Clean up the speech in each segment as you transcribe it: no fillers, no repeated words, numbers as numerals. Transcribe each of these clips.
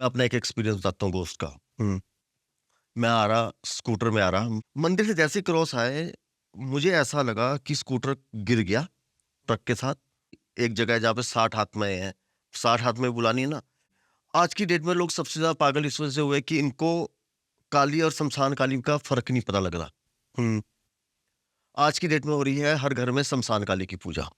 मैं अपना एक एक्सपीरियंस बताता हूँ दोस्त का। मैं आ रहा स्कूटर में आ रहा, मंदिर से जैसे ही क्रॉस आए, मुझे ऐसा लगा कि स्कूटर गिर गया ट्रक के साथ। एक जगह है जहाँ पे 60 हाथ में है, 60 हाथ में बुलानी है ना। आज की डेट में लोग सबसे ज़्यादा पागल इस वजह से हुए कि इनको काली और शमशान काली का फ़र्क नहीं पता लग रहा। हुँ, आज की डेट में हो रही है हर घर में शमशान काली की पूजा।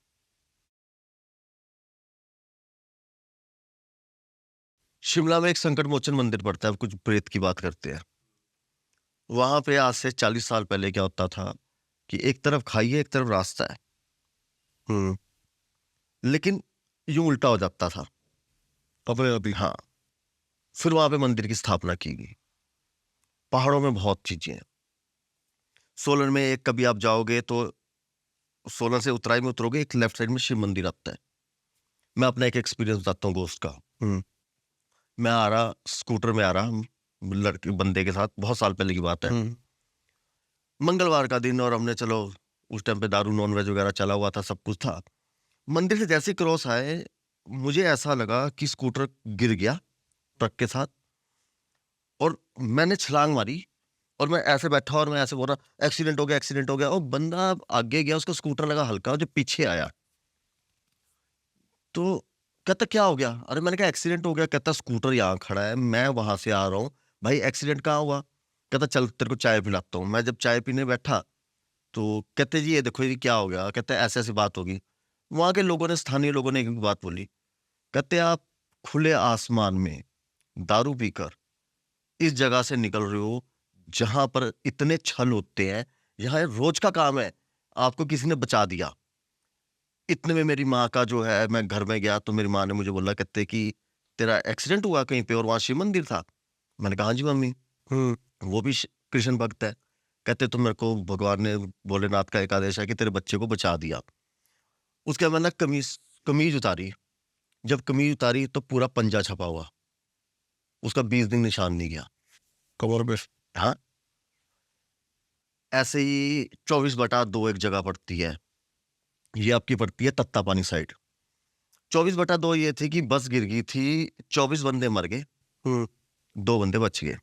शिमला में एक संकट मोचन मंदिर पड़ता है, अब कुछ प्रेत की बात करते हैं। वहाँ पे आज से 40 साल पहले क्या होता था कि एक तरफ खाई है, एक तरफ रास्ता है। हुँ, लेकिन यूँ उल्टा हो जाता था। अभी हाँ, फिर वहाँ पे मंदिर की स्थापना की गई। पहाड़ों में बहुत चीज़ें हैं। सोलन में एक कभी आप जाओगे तो सोलन से उतराई में उतरोगे, एक लेफ्ट साइड में शिव मंदिर आता है। मैं अपना एक एक्सपीरियंस बताता हूँ दोस्त का। हुँ, मैं आ रहा स्कूटर में आ रहा लड़के बंदे के साथ, बहुत साल पहले की बात है। मंगलवार का दिन और हमने चलो उस टाइम पे दारू नॉन-वेज वगैरह चला हुआ था, सब कुछ था। मंदिर से जैसे ही क्रॉस आए, मुझे ऐसा लगा कि स्कूटर गिर गया ट्रक के साथ और मैंने छलांग मारी और मैं ऐसे बैठा और मैं ऐसे बोल रहा, एक्सीडेंट हो गया और बंदा आगे गया, उसका स्कूटर लगा हल्का और जो पीछे आया, तो कहता क्या हो गया? अरे मैंने कहा एक्सीडेंट हो गया, कहता स्कूटर यहाँ खड़ा है, मैं वहाँ से आ रहा हूँ, भाई एक्सीडेंट कहाँ हुआ? कहता चल तेरे को चाय पिलाता हूँ। मैं जब चाय पीने बैठा, तो कहते जी ये देखो ये क्या हो गया? कहते ऐसे-ऐसे बात होगी। वहाँ के लोगों ने, स्थानीय लोगों ने एक बात बोली, कहते आप खुले आसमान में दारू पीकर इस जगह से निकल रहे हो, जहाँ पर इतने छल होते हैं, यहाँ रोज का काम है, आपको किसी ने बचा दिया। इतने में मेरी माँ का जो है, मैं घर में गया तो मेरी माँ ने मुझे बोला, कहते कि तेरा एक्सीडेंट हुआ कहीं पे और वहाँ शिव मंदिर था? मैंने कहा हाँ जी मम्मी। वो भी कृष्ण भक्त है। कहते तो मेरे को भगवान ने, भोलेनाथ का एक आदेश है कि तेरे बच्चे को बचा दिया। उसके बाद मैंने कमीज कमीज उतारी। जब कमीज उतारी तो पूरा पंजा छपा हुआ, उसका 20 दिन निशान नहीं गया। कमर पे? हाँ, ऐसे ही 24/2 एक जगह पड़ती है, ये आपकी पड़ती है तत्तापानी साइड। 24/2 ये थी कि बस गिर गई थी, 24 बंदे मर गए, 2 बंदे बच गए।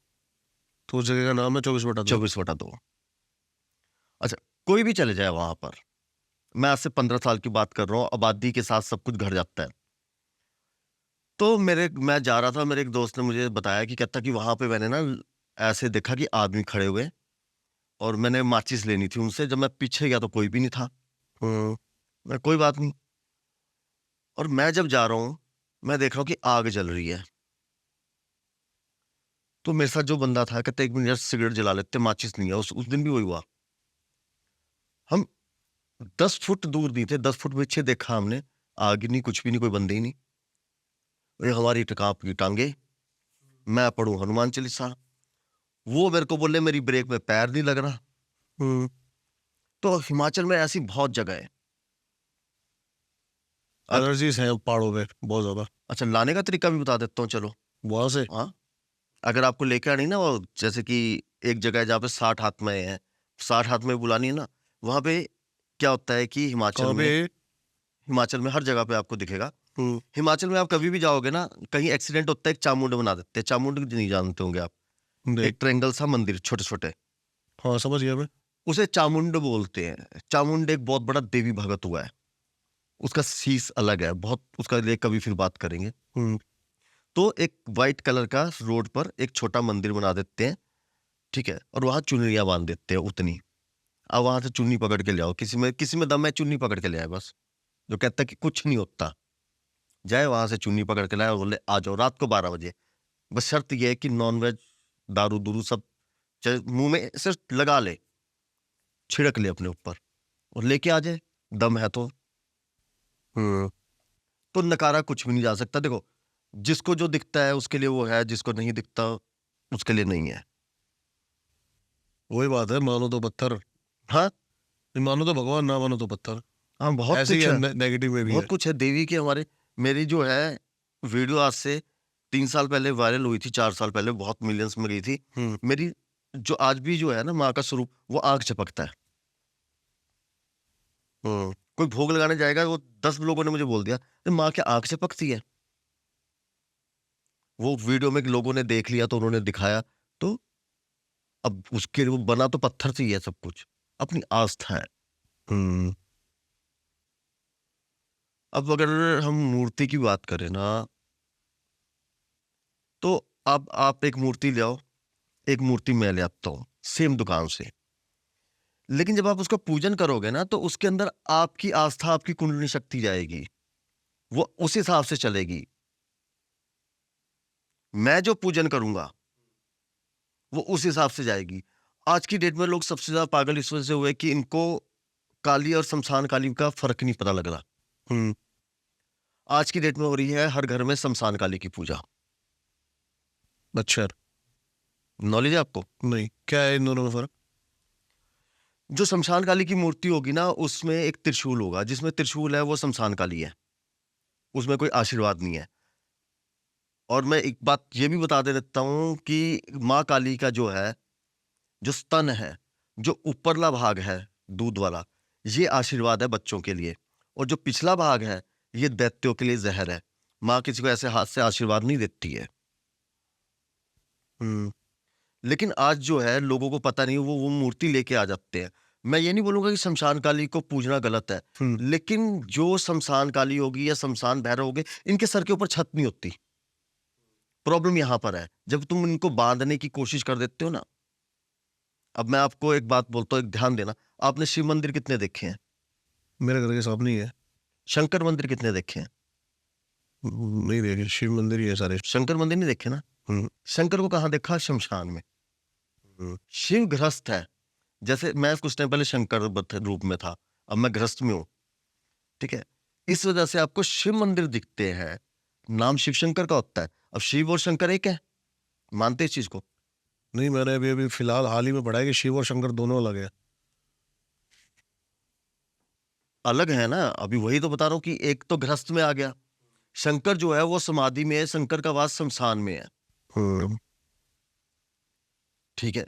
तो उस जगह का नाम है 24/2। 24/2। अच्छा, कोई भी चले जाए वहाँ पर, मैं आज से 15 साल की बात कर रहा हूँ, आबादी के साथ सब कुछ घट जाता है। तो मैं जा रहा था, मेरे एक दोस्त ने मुझे बताया कि कहता कि वहाँ पे मैंने ना ऐसे देखा कि आदमी खड़े हुए और मैंने माचिस लेनी थी उनसे, जब मैं पीछे गया तो कोई भी नहीं था। मैं कोई बात नहीं, और मैं जब जा रहा हूँ, मैं देख रहा हूँ कि आग जल रही है। तो मेरे साथ जो बंदा था कहता 1 मिनट यार सिगरेट जला लेते हैं, माचिस नहीं है। उस दिन भी वही हुआ। हम 10 फुट दूर नहीं थे, 10 फुट पीछे देखा हमने, आग ही नहीं, कुछ भी नहीं, कोई बंदे ही नहीं। ये हमारी काँप गई टाँगें, मैं पढ़ूँ हनुमान चालीसा, वो मेरे को बोले मेरी ब्रेक में पैर नहीं लग रहा। तो हिमाचल में ऐसी बहुत जगह है। एलर्जीज़ हैं पहाड़ों पे बहुत ज़्यादा। अच्छा, लाने का तरीका भी बता देता हूँ चलो। वहाँ से हाँ, अगर आपको लेके आनी है ना, वो जैसे कि एक जगह है जहाँ पे 60 हाथ में है, 60 हाथ में बुलानी है ना, वहाँ पे क्या होता है कि कहाँ पे? हिमाचल में हर जगह पे आपको दिखेगा। हुँ, हिमाचल में आप कभी भी जाओगे ना, कहीं एक्सीडेंट होता है, एक चामुंड बना देते हैं। चामुंड नहीं जानते होंगे आप। नहीं। एक ट्रायंगल सा मंदिर छोटे-छोटे, हाँ, समझ गया मैं। उसे चामुंड बोलते हैं। चामुंड एक बहुत बड़ा देवी भगत हुआ है। उसका शीश अलग है, बहुत उसका लिए कभी फिर बात करेंगे। तो एक व्हाइट कलर का रोड पर एक छोटा मंदिर बना देते हैं, ठीक है? और वहाँ चुनरियाँ बाँध देते हैं उतनी। अब वहाँ से चुन्नी पकड़ के ले आओ, किसी में दम है, चुन्नी पकड़ के ले आए बस। जो कहता है कि कुछ नहीं होता, जाए वहाँ से चुन्नी पकड़ के लाए और बोले आ जाओ रात को 12 बजे। बस शर्त ये है कि नॉन-वेज, दारू-दूरू सब चाहे मुँह में सिर्फ लगा ले, छिड़क ले अपने ऊपर और लेके आ जाए, दम है तो। हुँ, तो नकारा कुछ भी नहीं जा सकता। देखो, जिसको जो दिखता है उसके लिए वो है, जिसको नहीं दिखता उसके लिए नहीं है। वही बात है, मानो तो पत्थर, हाँ, मानो तो भगवान, ना मानो तो पत्थर। हाँ, बहुत ऐसे ही कुछ है है। नेगेटिव में भी बहुत है। कुछ है देवी की हमारे। मेरी जो है वीडियो आज से 3 साल पहले वायरल हुई थी, 4 साल पहले बहुत मिलियंस में गई थी। हुँ, मेरी जो आज भी जो है ना माँ का स्वरूप, वो आग झपकता है। हुँ। कोई भोग लगाने जाएगा, वो 10 लोगों ने मुझे बोल दिया, "अरे माँ क्या आग झपकती है?" वो वीडियो में लोगों ने देख लिया तो उन्होंने दिखाया, तो अब उसके वो बना तो पत्थर से ही है सब कुछ, अपनी आस्था है। हम्म। अब अगर हम मूर्ति की बात करें ना, तो अब आप एक मूर्ति ले आओ, एक मूर्ति मैं ले आता हूँ सेम दुकान से, लेकिन जब आप उसका पूजन करोगे ना, तो उसके अंदर आपकी आस्था, आपकी कुंडली शक्ति जाएगी, वो उस हिसाब से चलेगी। मैं जो पूजन करूंगा वो उस हिसाब से जाएगी। आज की डेट में लोग सबसे ज्यादा पागल इस वजह से हुए कि इनको काली और शमशान काली का फर्क नहीं पता लग रहा। हम्म। आज की डेट में हो रही है हर घर में शमशान काली की पूजा। अच्छा। नॉलेज है आपको? नहीं, क्या है इन दोनों में फर्क? जो शमशान काली की मूर्ति होगी ना, उसमें एक त्रिशूल होगा, जिसमें त्रिशूल है वो शमशान काली है, उसमें कोई आशीर्वाद नहीं है। और मैं एक बात ये भी बता दे देता हूं कि माँ काली का जो है, जो स्तन है, जो ऊपरला भाग है दूध वाला, ये आशीर्वाद है बच्चों के लिए, और जो पिछला भाग है ये दैत्यों के लिए जहर है। माँ किसी को ऐसे हाथ से आशीर्वाद नहीं देती है। हम्म। लेकिन आज जो है लोगों को पता नहीं, वो मूर्ति लेके आ जाते हैं। मैं ये नहीं बोलूंगा कि शमशान काली को पूजना गलत है, हम्म। लेकिन जो शमशान काली होगी या शमशान भैरव होगे, इनके सर के ऊपर छत नहीं होती। प्रॉब्लम यहां पर है जब तुम इनको बांधने की कोशिश कर देते हो ना। अब मैं आपको एक बात बोलता हूँ, एक ध्यान देना। आपने शिव मंदिर कितने देखे हैं? मेरे घर के सामने ही है। शंकर मंदिर कितने देखे हैं? नहीं देखे, शिव मंदिर ही है सारे। शंकर मंदिर नहीं देखे ना। हम्म। शंकर को कहाँ देखा? शमशान में। हम्म। शिव गृहस्थ है। जैसे मैं कुछ टाइम पहले शंकर रूप में था, अब मैं गृहस्थ में हूं, ठीक है। इस वजह से आपको शिव मंदिर दिखते हैं, नाम शिव शंकर का होता है। अब शिव और शंकर एक है, मानते इस चीज को? नहीं, मैंने अभी अभी फिलहाल हाल ही में पढ़ा है कि शिव और शंकर दोनों अलग है। अलग है ना, अभी वही तो बता रहा हूँ कि एक तो गृहस्थ में आ गया, शंकर जो है वो समाधि में है, शंकर का वास शमशान में है, हम्म। ठीक है।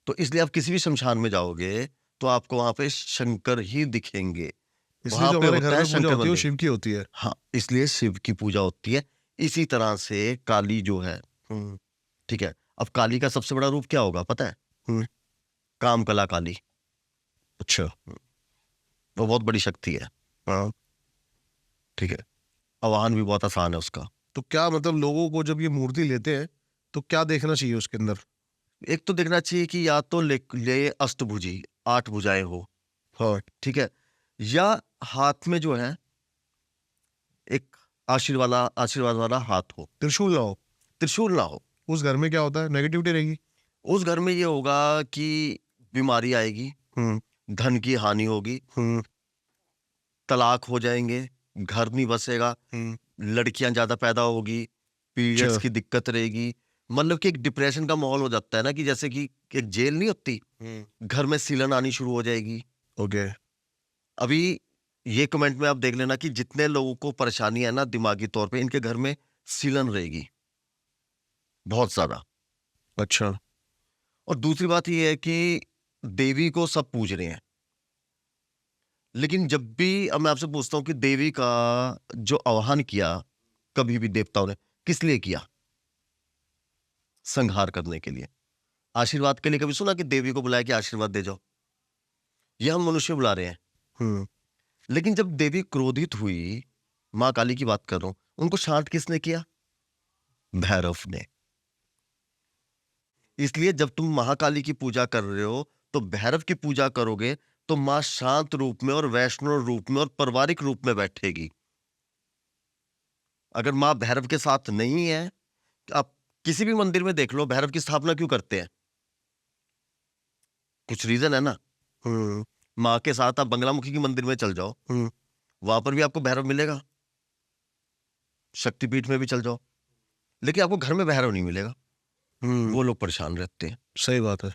तो इसलिए आप किसी भी शमशान में जाओगे तो आपको वहां पे शंकर ही दिखेंगे। इसलिए वहां जो पे हमारे घर होता है में पूजा शंकर होती है वो मंदिर। शिव की होती है। हाँ, इसलिए शिव की पूजा होती है। इसी तरह से काली जो है, हम्म। ठीक है। अब काली का सबसे बड़ा रूप क्या होगा पता है? हम्म। काम कला काली। अच्छा। वो बहुत बड़ी शक्ति है, हाँ। ठीक है। आवाहन भी बहुत आसान है उसका। तो क्या मतलब लोगों को जब ये मूर्ति लेते हैं तो क्या देखना चाहिए उसके अंदर? एक तो देखना चाहिए कि या तो ले अष्टभुजी, 8 भुजाएं हो, हाँ। ठीक है, या हाथ में जो है एक आशीर्वाद वाला हाथ हो, त्रिशूल ना हो। त्रिशूल ना हो। उस घर में क्या होता है, नेगेटिविटी रहेगी। उस घर में ये होगा कि बीमारी आएगी, हम्म। धन की हानि होगी, हम्म। तलाक हो जाएंगे, घर नहीं बसेगा, हम्म। लड़कियां ज्यादा पैदा होगी, पीरियड्स अच्छा। की दिक्कत रहेगी। मतलब कि एक डिप्रेशन का माहौल हो जाता है ना, कि जैसे कि एक जेल नहीं होती, घर में सीलन आनी शुरू हो जाएगी। ओके। अभी ये कमेंट में आप देख लेना कि जितने लोगों को परेशानी है ना दिमागी तौर पे, इनके घर में सीलन रहेगी बहुत ज्यादा। अच्छा। और दूसरी बात ये है कि देवी को सब पूज रहे हैं, लेकिन जब भी अब मैं आपसे पूछता हूं कि देवी का जो आह्वान किया, कभी भी देवताओं ने किस लिए किया? संहार करने के लिए, आशीर्वाद के लिए। कभी सुना कि देवी को बुलाया कि आशीर्वाद दे जाओ? ये हम मनुष्य बुला रहे हैं। हम्म। लेकिन जब देवी क्रोधित हुई, मां काली की बात कर रहा हूं, उनको शांत किसने किया? भैरव ने। इसलिए जब तुम महाकाली की पूजा कर रहे हो तो भैरव की पूजा करोगे, तो मां शांत रूप में और वैष्णव रूप में और पारिवारिक रूप में बैठेगी। अगर मां भैरव के साथ नहीं है, आप किसी भी मंदिर में देख लो, भैरव की स्थापना क्यों करते हैं? कुछ रीजन है ना। हम्म। मां के साथ आप बंगलामुखी के मंदिर में चल जाओ, हम्म। वहां पर भी आपको भैरव मिलेगा, शक्तिपीठ में भी चल जाओ, लेकिन आपको घर में भैरव नहीं मिलेगा। हम्म। वो लोग परेशान रहते हैं। सही बात है।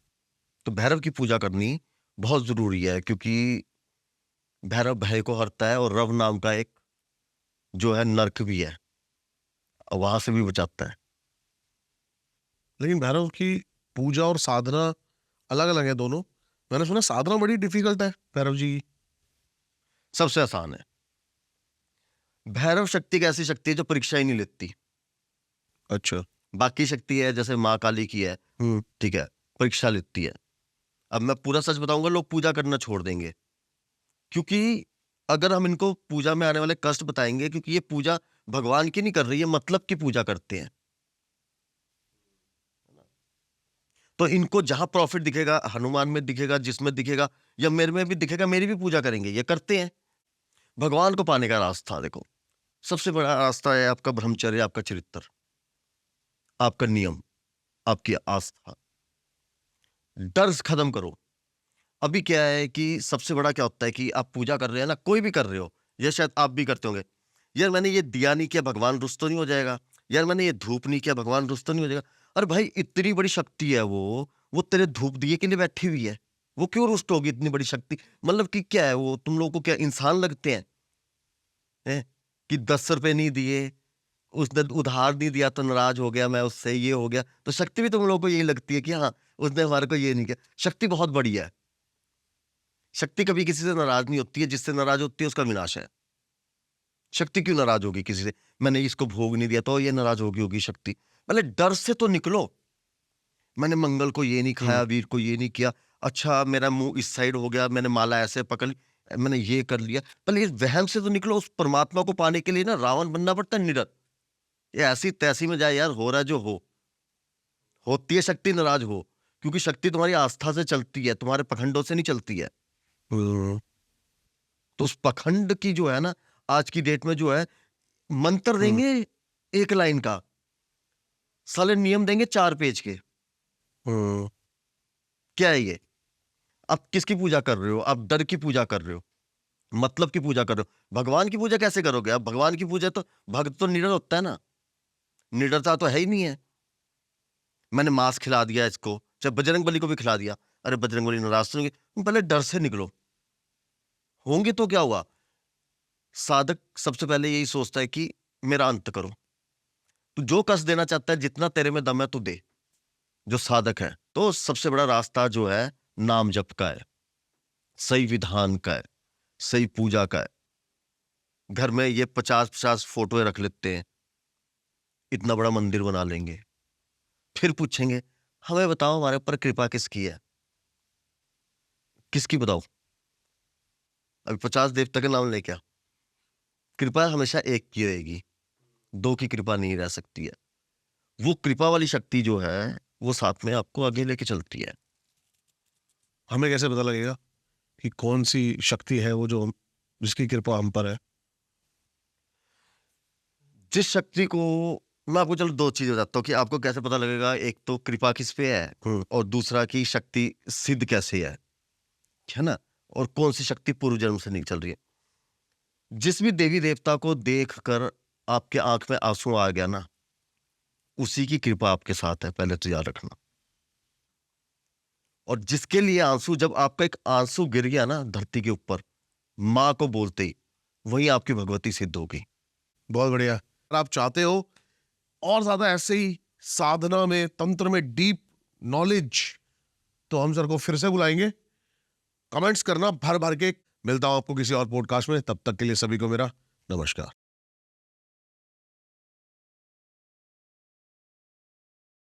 तो भैरव की पूजा करनी बहुत जरूरी है, क्योंकि भैरव भय को हरता है, और रव नाम का एक जो है नर्क भी है, और वहां से भी बचाता है। लेकिन भैरव की पूजा और साधना अलग अलग है दोनों। मैंने सुना साधना बड़ी डिफिकल्ट है भैरव जी की। सबसे आसान है। भैरव शक्ति एक ऐसी शक्ति है जो परीक्षा ही नहीं लेती। अच्छा। बाकी शक्ति है जैसे माँ काली की है, ठीक है, परीक्षा लेती है। अब मैं पूरा सच बताऊंगा, लोग पूजा करना छोड़ देंगे, क्योंकि अगर हम इनको पूजा में आने वाले कष्ट बताएंगे, क्योंकि ये पूजा भगवान की नहीं कर रही है, मतलब की पूजा करते हैं। तो इनको जहां प्रॉफिट दिखेगा, हनुमान में दिखेगा, जिसमें दिखेगा, या मेरे में भी दिखेगा, मेरी भी पूजा करेंगे, ये करते हैं। भगवान को पाने का रास्ता देखो, सबसे बड़ा रास्ता है आपका ब्रह्मचर्य, आपका चरित्र, आपका नियम, आपकी आस्था। डर खत्म करो। अभी क्या है कि सबसे बड़ा क्या होता है कि आप पूजा कर रहे हैं ना, कोई भी कर रहे हो, ये शायद आप भी करते होंगे, यार मैंने ये दिया नहीं किया, भगवान रुष्ट तो नहीं हो जाएगा, यार मैंने ये धूप नहीं किया, भगवान रुष्ट तो नहीं हो जाएगा। अरे भाई, इतनी बड़ी शक्ति है वो तेरे धूप दिए के लिए बैठी हुई है, वो क्यों रुष्ट होगी? इतनी बड़ी शक्ति, मतलब कि क्या है वो, तुम लोगों को क्या इंसान लगते हैं? कि 10 रुपए नहीं दिए, उसने उधार नहीं दिया तो नाराज हो गया मैं उससे, ये हो गया। तो शक्ति भी तुम लोगों को यही लगती है कि हाँ, उसने हमारे को ये नहीं किया। शक्ति बहुत बड़ी है। शक्ति कभी किसी से नाराज नहीं होती है, जिससे नाराज होती है उसका विनाश है। शक्ति क्यों नाराज होगी किसी से? मैंने इसको भोग नहीं दिया तो ये नाराज होगी शक्ति। पहले डर से तो निकलो। मैंने मंगल को ये नहीं खाया, वीर को ये नहीं किया, अच्छा मेरा मुंह इस साइड हो गया, मैंने माला ऐसे पकड़ ली, मैंने ये कर लिया। पहले इस वहम से तो निकलो। उस परमात्मा को पाने के लिए ना रावण बनना पड़ता है, निडर। ये ऐसी तैसी में जाए यार, हो रहा है जो हो, होती है शक्ति, नाराज हो, क्योंकि शक्ति तुम्हारी आस्था से चलती है, तुम्हारे पखंडों से नहीं चलती है। तो उस पखंड की जो है ना, आज की डेट में जो है, मंत्र देंगे 1 लाइन का, साले नियम देंगे 4 पेज के। क्या है ये? आप किसकी पूजा कर रहे हो? आप डर की पूजा कर रहे हो, मतलब की पूजा कर रहे हो। भगवान की पूजा कैसे करोगे आप? भगवान की पूजा तो, भक्त तो निडर होता है ना, निडरता तो है ही नहीं है। मैंने मांस खिला दिया इसको, चाहे बजरंग बली को भी खिला दिया, अरे बजरंग बली नाराज तो नहीं होंगे? पहले डर से निकलो। होंगे तो क्या हुआ? साधक सबसे पहले यही सोचता है कि मेरा अंत करो। तू जो कष्ट देना चाहता है, जितना तेरे में दम है तू दे, जो साधक है। तो सबसे बड़ा रास्ता जो है, नाम जप का है, सही विधान का है, सही पूजा का है। घर में ये 50-50 फोटोएं रख लेते हैं, इतना बड़ा मंदिर बना लेंगे, फिर पूछेंगे हमें बताओ हमारे ऊपर कृपा किसकी है? किसकी बताओ? अभी 50 देवता के नाम ले क्या? कृपा हमेशा एक की रहेगी, 2 की कृपा नहीं रह सकती है। वो कृपा वाली शक्ति जो है, वो साथ में आपको आगे लेके चलती है। हमें कैसे पता लगेगा कि कौन सी शक्ति है वो जो जिसकी कृपा हम पर है? जिस शक्ति को, मैं आपको चलो 2 चीज़ बताता हूँ कि आपको कैसे पता लगेगा। एक तो कृपा किस पे है, और दूसरा कि शक्ति सिद्ध कैसे है ना? और कौन सी शक्ति पूर्व जन्म से नहीं चल रही है। जिस भी देवी देवता को देखकर आपके आंख में आंसू आ गया ना, उसी की कृपा आपके साथ है, पहले तो याद रखना। और जिसके लिए आंसू, जब आपका एक आंसू गिर गया ना धरती के ऊपर, माँ को बोलते ही, वही आपकी भगवती सिद्ध होगी। बहुत बढ़िया। अगर आप चाहते हो और ज्यादा ऐसे ही साधना में, तंत्र में डीप नॉलेज, तो हम सर को फिर से बुलाएंगे। कमेंट्स करना भर भर के। मिलता हूं आपको किसी और पॉडकास्ट में, तब तक के लिए सभी को मेरा नमस्कार।